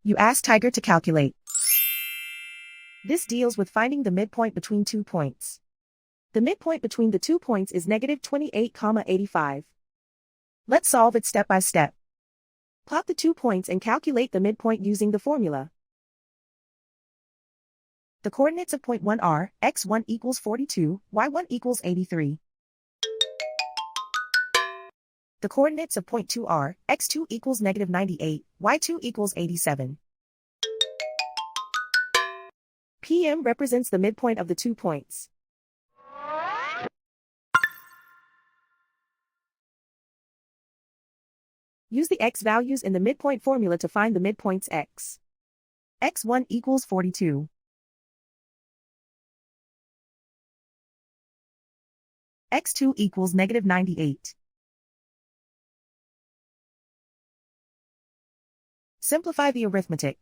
You ask Tiger to calculate. This deals with finding the midpoint between 2 points. The midpoint between the 2 points is negative 28,85. Let's solve it step by step. Plot the 2 points and calculate the midpoint using the formula. The coordinates of point 1 are, x1 equals 42, y1 equals 83. The coordinates of point 2 are, x2 equals negative 98, y2 equals 87. PM represents the midpoint of the 2 points. Use the x values in the midpoint formula to find the midpoints x. x1 equals 42. x2 equals negative 98. Simplify the arithmetic.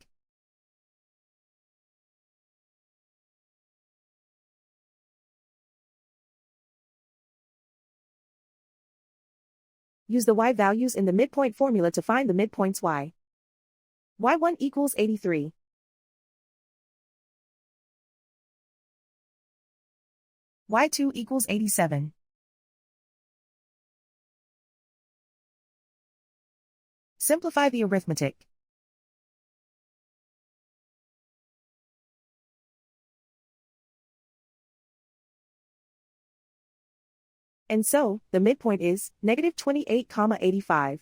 Use the y values in the midpoint formula to find the midpoints y. y1 equals 83. y2 equals 87. Simplify the arithmetic. And so, the midpoint is negative 28,85.